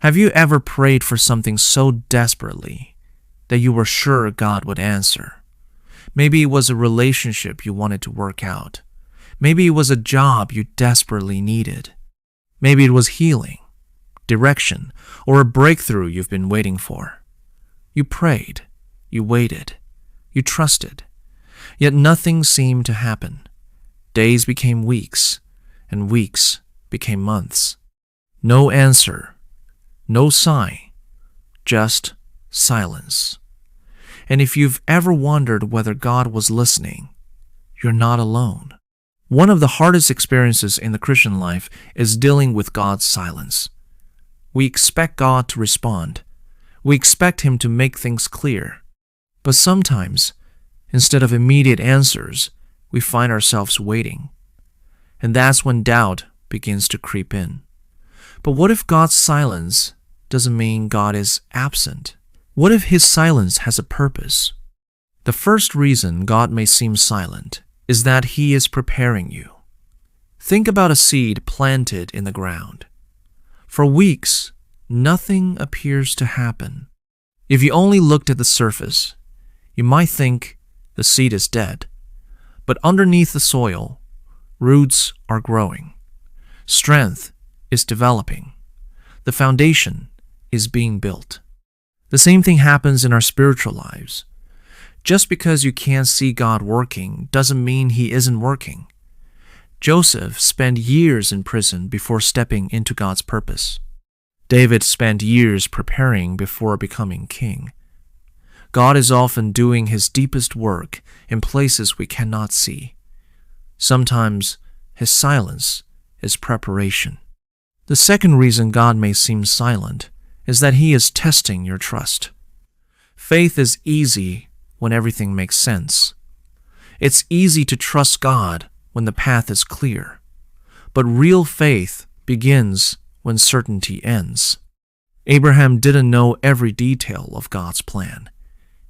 Have you ever prayed for something so desperately that you were sure God would answer? Maybe it was a relationship you wanted to work out. Maybe it was a job you desperately needed. Maybe it was healing, direction, or a breakthrough you've been waiting for. You prayed, you waited, you trusted, yet nothing seemed to happen. Days became weeks, and weeks became months. No answer, no sign, just silence. And if you've ever wondered whether God was listening, you're not alone. One of the hardest experiences in the Christian life is dealing with God's silence. We expect God to respond. We expect Him to make things clear. But sometimes, instead of immediate answers, we find ourselves waiting. And that's when doubt begins to creep in. But what if God's silence doesn't mean God is absent? What if His silence has a purpose? The first reason God may seem silent is that He is preparing you. Think about a seed planted in the ground. For weeks, nothing appears to happen. If you only looked at the surface, you might think the seed is dead. But underneath the soil, roots are growing. Strength is developing. The foundation is being built. The same thing happens in our spiritual lives. Just because you can't see God working doesn't mean He isn't working. Joseph spent years in prison before stepping into God's purpose. David spent years preparing before becoming king. God is often doing His deepest work in places we cannot see. Sometimes His silence is preparation. The second reason God may seem silent is that He is testing your trust. Faith is easy when everything makes sense. It's easy to trust God when the path is clear. But real faith begins when certainty ends. Abraham didn't know every detail of God's plan.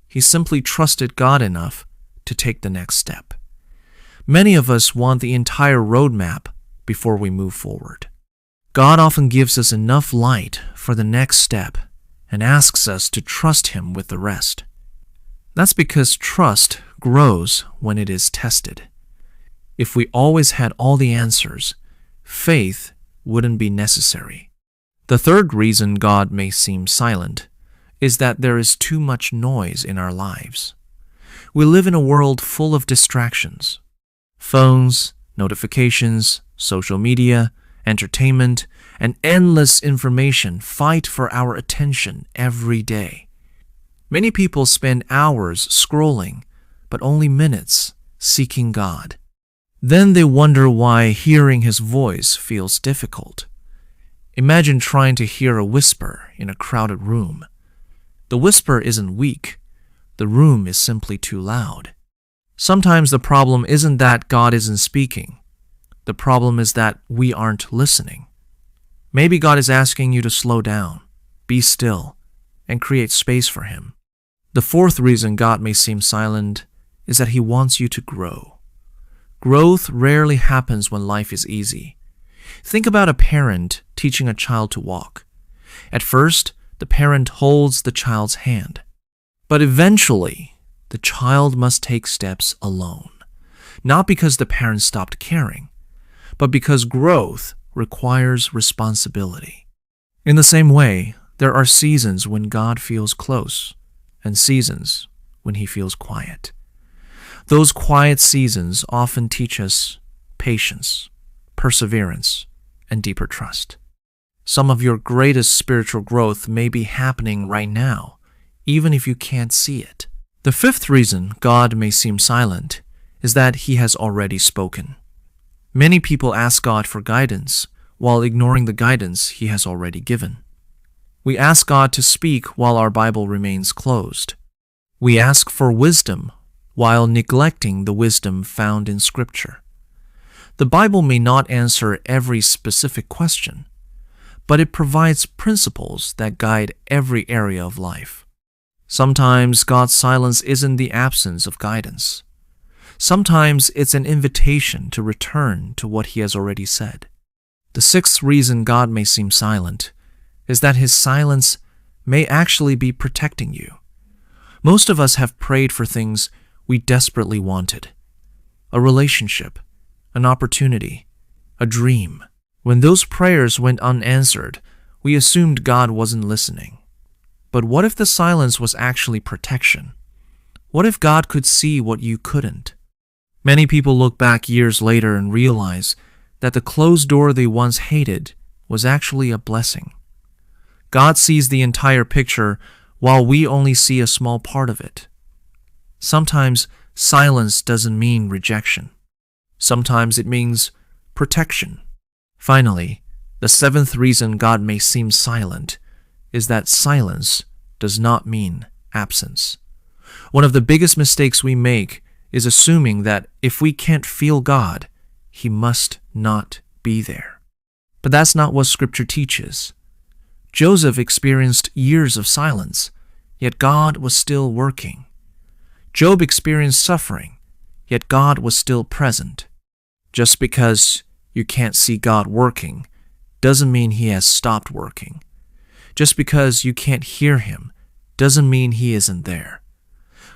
He simply trusted God enough to take the next step. Many of us want the entire roadmap before we move forward. God often gives us enough light for the next step and asks us to trust Him with the rest. That's because trust grows when it is tested. If we always had all the answers, faith wouldn't be necessary. The third reason God may seem silent is that there is too much noise in our lives. We live in a world full of distractions. Phones, notifications, social media, entertainment, and endless information fight for our attention every day. Many people spend hours scrolling, but only minutes seeking God. Then they wonder why hearing His voice feels difficult. Imagine trying to hear a whisper in a crowded room. The whisper isn't weak. The room is simply too loud. Sometimes the problem isn't that God isn't speaking. The problem is that we aren't listening. Maybe God is asking you to slow down, be still, and create space for Him. The fourth reason God may seem silent is that He wants you to grow. Growth rarely happens when life is easy. Think about a parent teaching a child to walk. At first, the parent holds the child's hand. But eventually, the child must take steps alone. Not because the parent stopped caring, but because growth requires responsibility. In the same way, there are seasons when God feels close and seasons when He feels quiet. Those quiet seasons often teach us patience, perseverance, and deeper trust. Some of your greatest spiritual growth may be happening right now, even if you can't see it. The fifth reason God may seem silent is that He has already spoken. Many people ask God for guidance while ignoring the guidance He has already given. We ask God to speak while our Bible remains closed. We ask for wisdom while neglecting the wisdom found in Scripture. The Bible may not answer every specific question, but it provides principles that guide every area of life. Sometimes God's silence isn't the absence of guidance. Sometimes it's an invitation to return to what He has already said. The sixth reason God may seem silent is that His silence may actually be protecting you. Most of us have prayed for things we desperately wanted: a relationship, an opportunity, a dream. When those prayers went unanswered, we assumed God wasn't listening. But what if the silence was actually protection? What if God could see what you couldn't? Many people look back years later and realize that the closed door they once hated was actually a blessing. God sees the entire picture while we only see a small part of it. Sometimes silence doesn't mean rejection. Sometimes it means protection. Finally, the seventh reason God may seem silent is that silence does not mean absence. One of the biggest mistakes we make is assuming that if we can't feel God, He must not be there. But that's not what Scripture teaches. Joseph experienced years of silence, yet God was still working. Job experienced suffering, yet God was still present. Just because you can't see God working doesn't mean He has stopped working. Just because you can't hear Him doesn't mean He isn't there.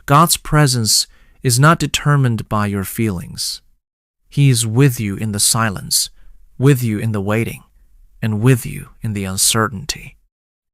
God's presence is not determined by your feelings. He is with you in the silence, with you in the waiting, and with you in the uncertainty.